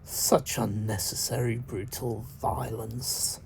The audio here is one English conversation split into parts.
Such unnecessary brutal violence.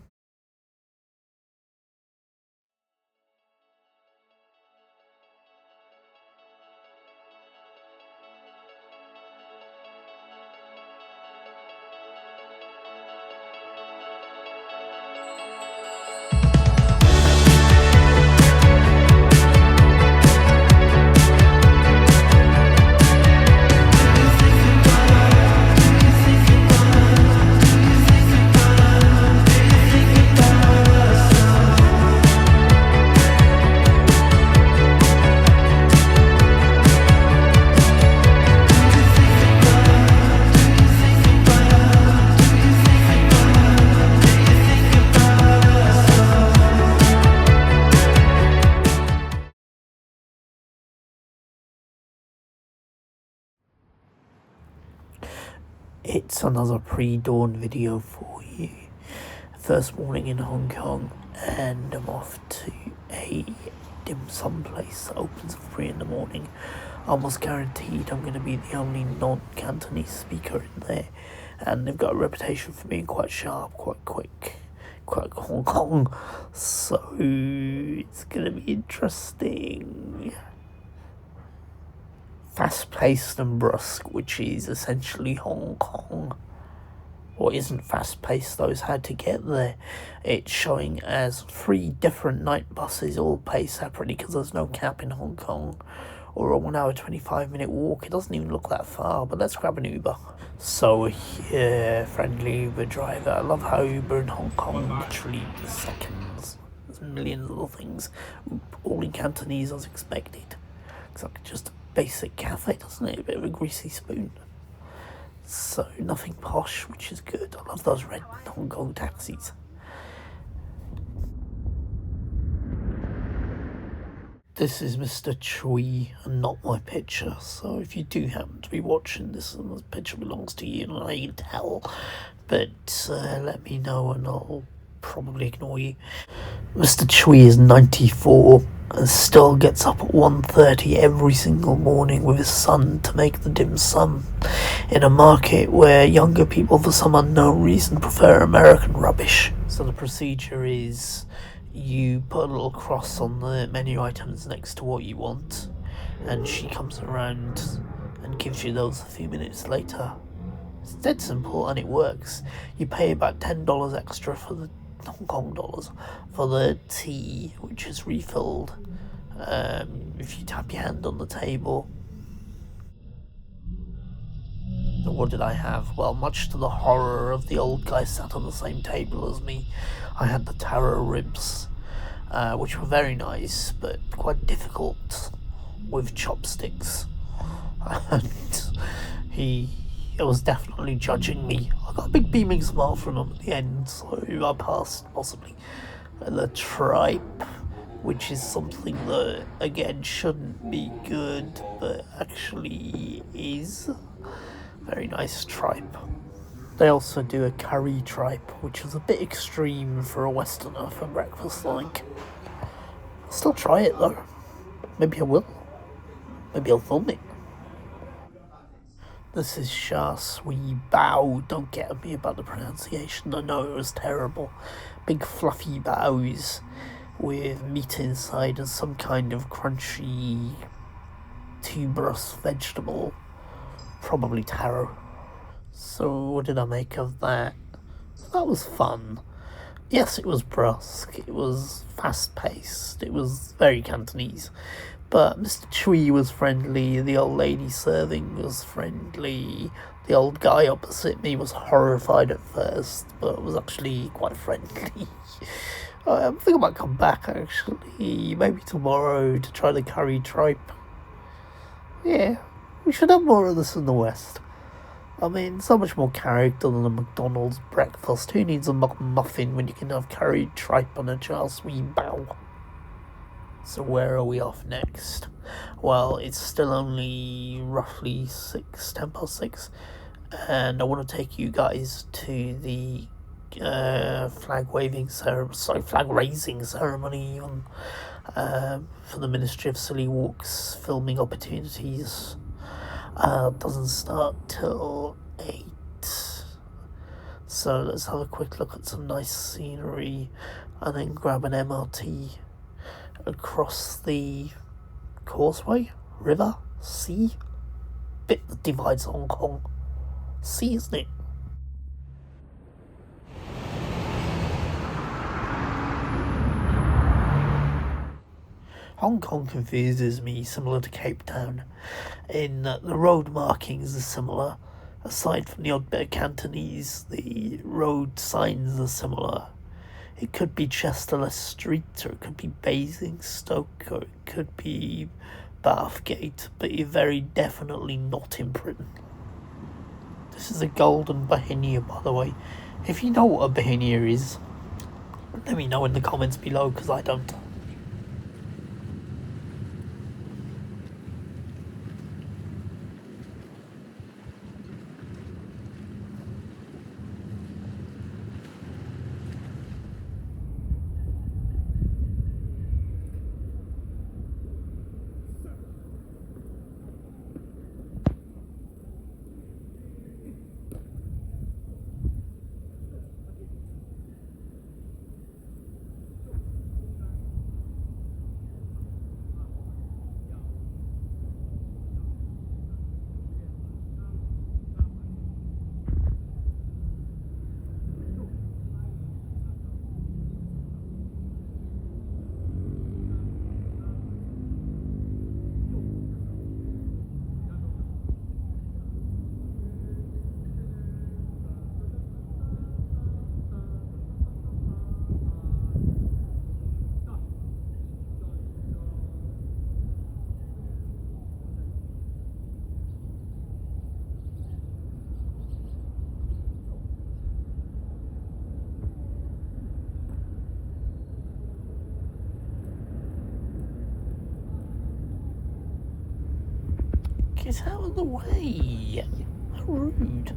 It's another pre-dawn video for you. First morning in Hong Kong, and I'm off to a dim sum place that opens at 3 in the morning. Almost guaranteed I'm going to be the only non-Cantonese speaker in there, and they've got a reputation for being quite sharp, quite quick, quite Hong Kong, so it's going to be interesting. Fast-paced and brusque, which is essentially Hong Kong. What isn't fast-paced, though, is how to get there. It's showing as 3 different night buses, all pay separately because there's no cap in Hong Kong, or a 1 hour 25-minute walk. It doesn't even look that far, but let's grab an Uber. So, yeah, friendly Uber driver. I love how Uber in Hong Kong literally the seconds. There's millions of little things, all in Cantonese as expected. It's like just a basic cafe, doesn't it? A bit of a greasy spoon. So, nothing posh, which is good. I love those red Hong Kong taxis. This is Mr. Chui, and not my picture, so if you do happen to be watching this and this picture belongs to you, and I can tell, but let me know and I'll probably ignore you. Mr. Chui is 94 and still gets up at 1:30 every single morning with his son to make the dim sum in a market where younger people for some unknown reason prefer American rubbish. So the procedure is you put a little cross on the menu items next to what you want, and she comes around and gives you those a few minutes later. It's dead simple and it works. You pay about $10 extra for the Hong Kong dollars for the tea, which is refilled if you tap your hand on the table. So what did I have? Well, much to the horror of the old guy sat on the same table as me, I had the taro ribs, which were very nice, but quite difficult with chopsticks. And he was definitely judging me. I got a big beaming smile from him at the end, so I passed, possibly. And the tripe, which is something that, again, shouldn't be good, but actually is. Very nice tripe. They also do a curry tripe, which is a bit extreme for a Westerner for breakfast, like. I'll still try it, though. Maybe I will. Maybe I'll film it. This is Sha Sui Bao. Don't get at me about the pronunciation. I know it was terrible. Big fluffy baos with meat inside and some kind of crunchy tuberous vegetable. Probably taro. So what did I make of that? That was fun. Yes, it was brusque. It was fast-paced. It was very Cantonese. But Mr. Chui was friendly, the old lady serving was friendly, the old guy opposite me was horrified at first, but was actually quite friendly. I think I might come back, actually, maybe tomorrow to try the curry tripe. Yeah, we should have more of this in the West. I mean, so much more character than a McDonald's breakfast. Who needs a muffin when you can have curried tripe on a Sha Sui Bao? So where are we off next? Well, it's still only roughly 10 past 6, and I want to take you guys to the flag raising ceremony for the Ministry of Silly Walks filming opportunities. Doesn't start till 8, So let's have a quick look at some nice scenery and then grab an MRT across the causeway, river, sea, bit that divides Hong Kong. Sea, isn't it? Hong Kong confuses me, similar to Cape Town, in that the road markings are similar. Aside from the odd bit of Cantonese, the road signs are similar. It could be Chesterless Street, or it could be Basingstoke, or it could be Bathgate, but you're very definitely not in Britain. This is a golden Bohemia, by the way. If you know what a Bohemia is, let me know in the comments below, because I don't. Get out of the way! How rude.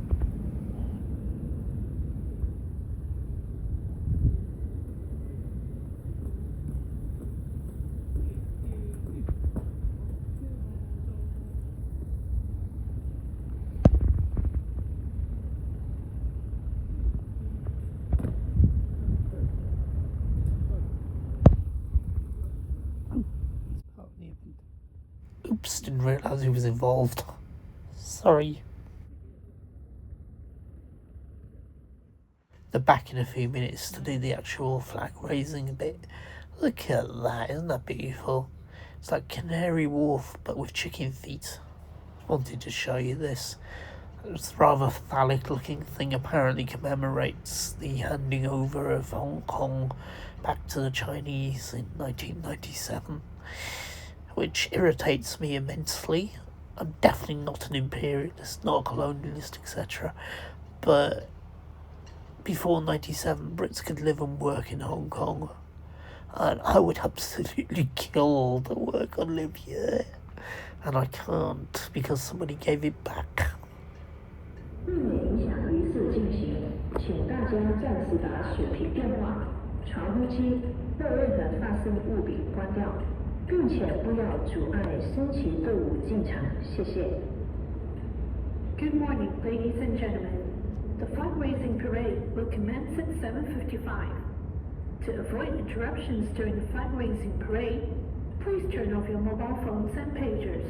Oops, didn't realise he was involved. Sorry. They're back in a few minutes to do the actual flag raising a bit. Look at that, isn't that beautiful? It's like Canary Wharf, but with chicken feet. Wanted to show you this. This rather phallic looking thing apparently commemorates the handing over of Hong Kong back to the Chinese in 1997. Which irritates me immensely. I'm definitely not an imperialist, not a colonialist, etc. But before 97, Brits could live and work in Hong Kong. And I would absolutely kill to work or live here. And I can't, because somebody gave it back. 避免影响仪式进行，请大家暂时把水瓶电话、传呼机或任何发声物品关掉。 并且不要阻碍升旗队伍进场，谢谢。Good morning, ladies and gentlemen. The flag raising parade will commence at 7:55. To avoid interruptions during the flag raising parade, please turn off your mobile phones and pagers.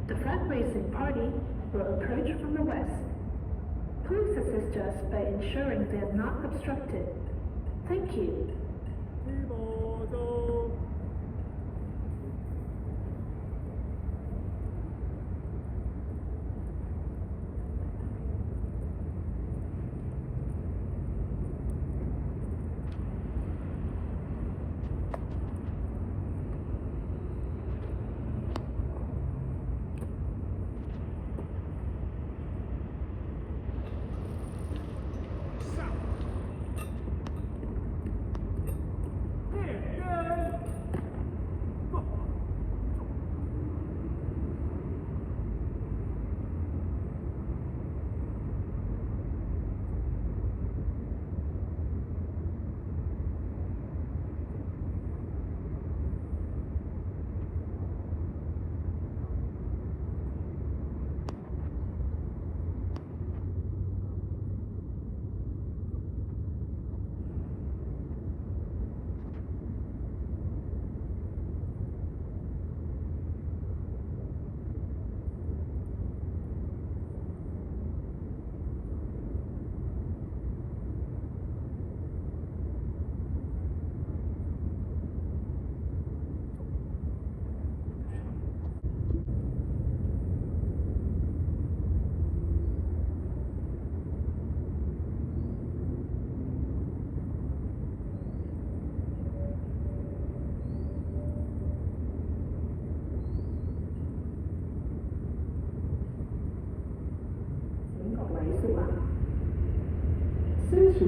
The flag raising party will approach from the west. Please assist us by ensuring they are not obstructed. Thank you.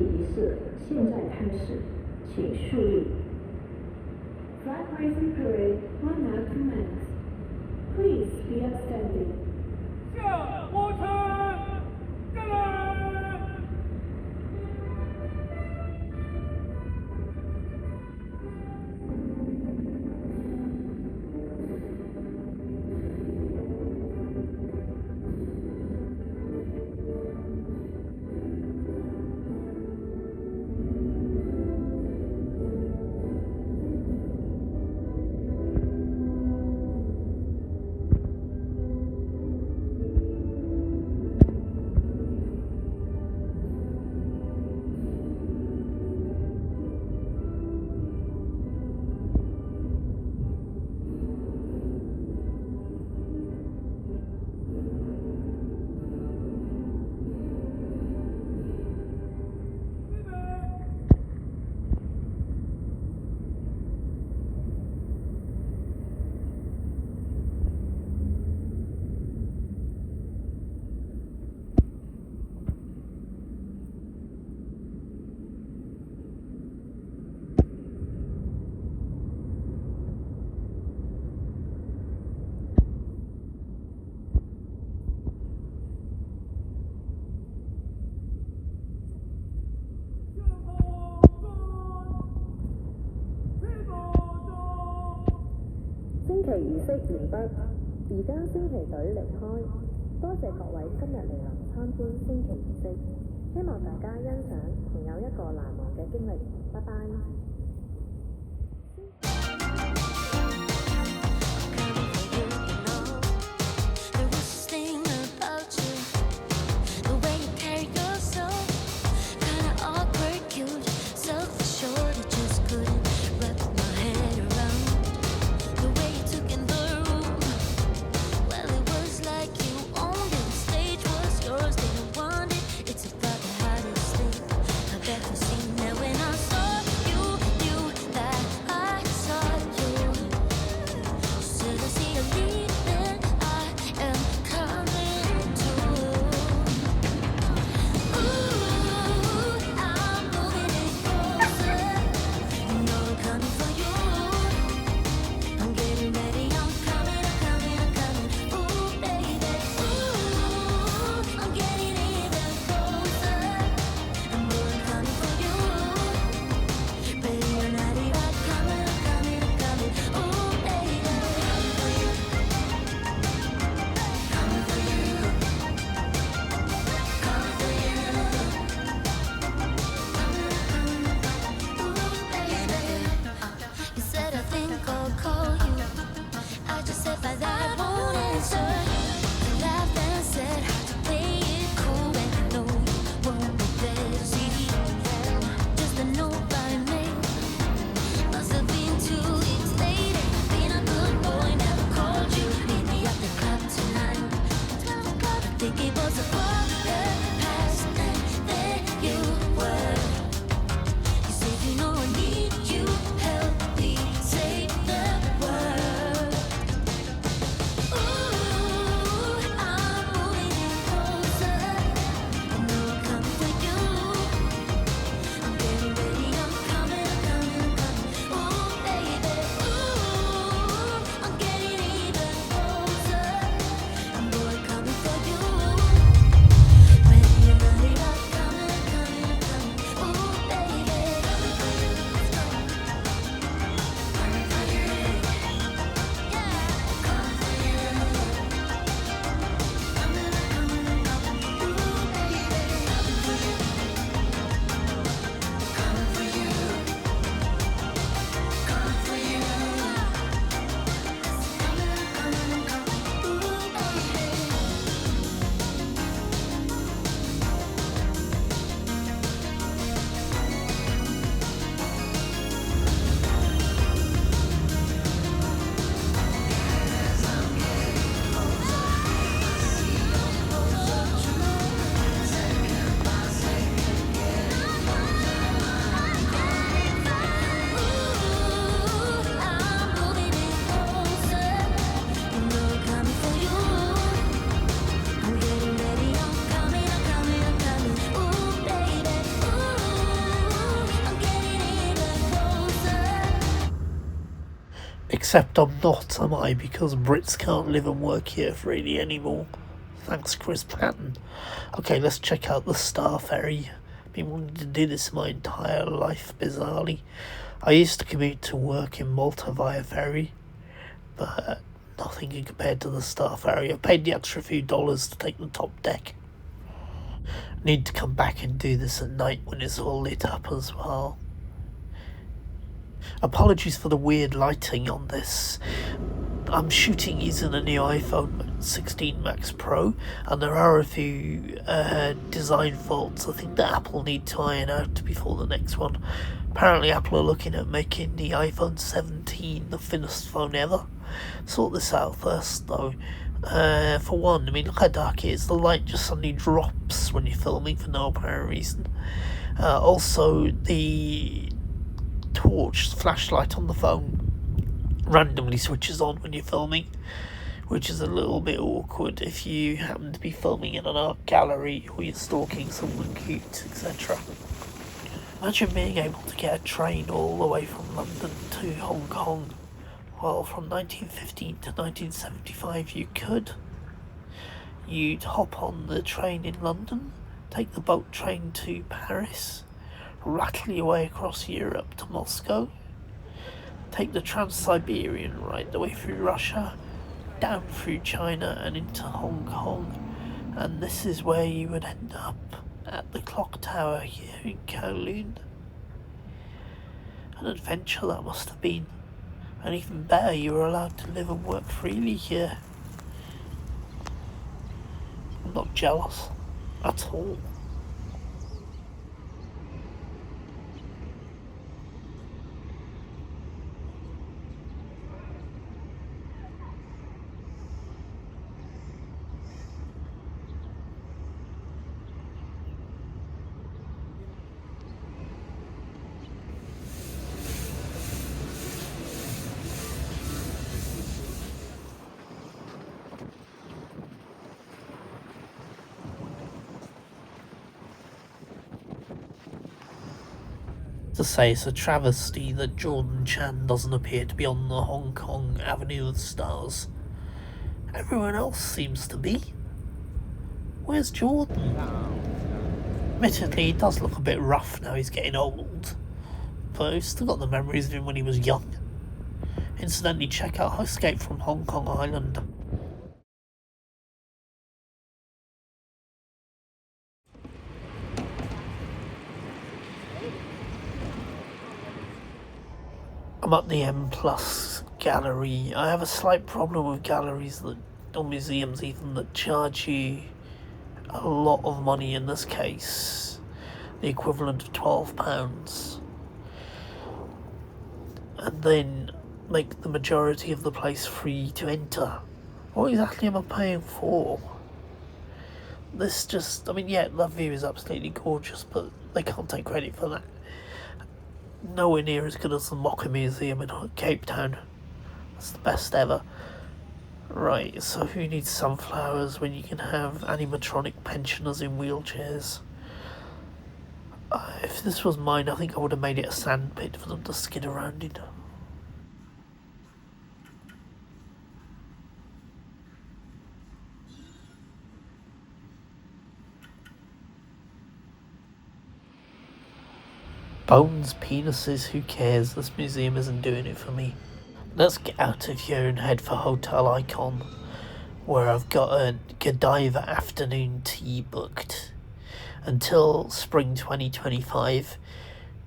仪式现在开始，请肃立。Flag raising parade will now commence. Please be upstanding. 向火车干来！升旗儀式完畢，而家升旗隊離開。多謝各位今日嚟臨參觀升旗儀式，希望大家欣賞同有一個難忘嘅經歷。拜拜。Now when I saw you Except I'm not, am I? Because Brits can't live and work here freely anymore. Thanks, Chris Patton. Okay, let's check out the Star Ferry. I've been wanting to do this my entire life, bizarrely. I used to commute to work in Malta via ferry, but nothing compared to the Star Ferry. I paid the extra few dollars to take the top deck. Need to come back and do this at night when it's all lit up as well. Apologies for the weird lighting on this. I'm shooting using a new iPhone 16 Max Pro, and there are a few design faults I think that Apple need to iron out before the next one. Apparently Apple are looking at making the iPhone 17 the thinnest phone ever. Sort this out first though. For one, I mean, look how dark it is. The light just suddenly drops when you're filming for no apparent reason. Also, the torch flashlight on the phone randomly switches on when you're filming, which is a little bit awkward if you happen to be filming in an art gallery or you're stalking someone cute, etc. Imagine being able to get a train all the way from London to Hong Kong. Well, from 1915 to 1975 you could. You'd hop on the train in London, take the boat train to Paris, rattle your way across Europe to Moscow, take the Trans-Siberian right the way through Russia, down through China and into Hong Kong, and this is where you would end up, at the clock tower here in Kowloon. An adventure that must have been. And even better, you were allowed to live and work freely here. I'm not jealous at all. To say it's a travesty that Jordan Chan doesn't appear to be on the Hong Kong Avenue of Stars. Everyone else seems to be. Where's Jordan? Admittedly, he does look a bit rough now he's getting old, but he's still got the memories of him when he was young. Incidentally, check out Escape from Hong Kong Island. I'm at the M Plus gallery. I have a slight problem with galleries that, or museums even, that charge you a lot of money, in this case the equivalent of £12, and then make the majority of the place free to enter. What exactly am I paying for? This just, I mean, yeah, that view is absolutely gorgeous, but they can't take credit for that. Nowhere near as good as the Mocha Museum in Cape Town. That's the best ever. Right, so who needs sunflowers when you can have animatronic pensioners in wheelchairs? If this was mine, I think I would have made it a sandpit for them to skid around in. Bones, penises, who cares? This museum isn't doing it for me. Let's get out of here and head for Hotel Icon, where I've got a Godiva afternoon tea booked. Until spring 2025,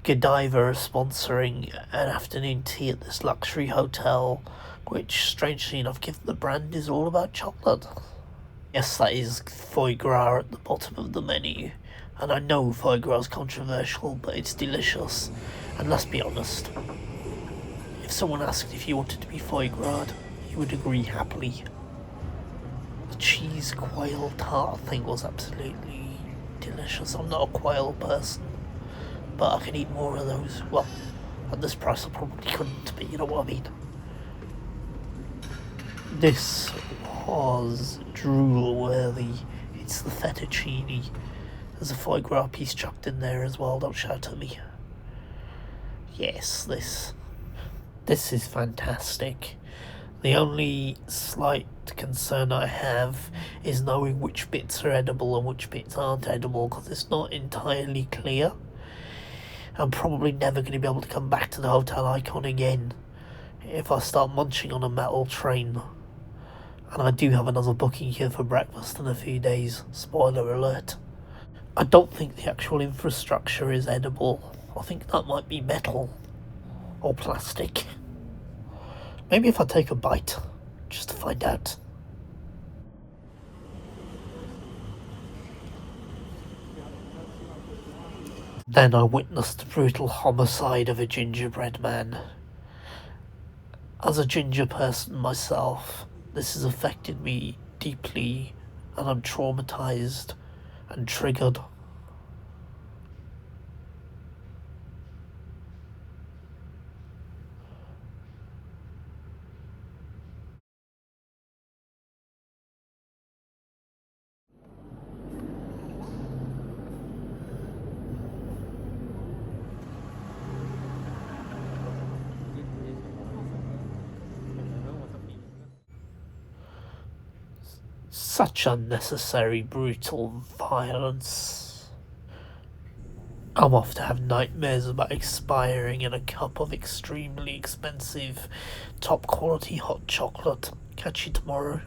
Godiva are sponsoring an afternoon tea at this luxury hotel, which, strangely enough, given the brand, is all about chocolate. Yes, that is foie gras at the bottom of the menu. And I know foie gras is controversial, but it's delicious. And let's be honest, if someone asked if you wanted to be foie gras, you would agree happily. The cheese quail tart thing was absolutely delicious. I'm not a quail person, but I can eat more of those. Well, at this price I probably couldn't, but you know what I mean. This was drool worthy. It's the fettuccine. There's a foie gras piece chucked in there as well, don't shout at me. Yes, this. This is fantastic. The only slight concern I have is knowing which bits are edible and which bits aren't edible, because it's not entirely clear. I'm probably never going to be able to come back to the hotel icon again if I start munching on a metal train. And I do have another booking here for breakfast in a few days, spoiler alert. I don't think the actual infrastructure is edible. I think that might be metal or plastic. Maybe if I take a bite, just to find out. Then I witnessed the brutal homicide of a gingerbread man. As a ginger person myself, this has affected me deeply, and I'm traumatized and triggered. Such unnecessary, brutal violence. I'm off to have nightmares about expiring in a cup of extremely expensive, top quality hot chocolate. Catch you tomorrow.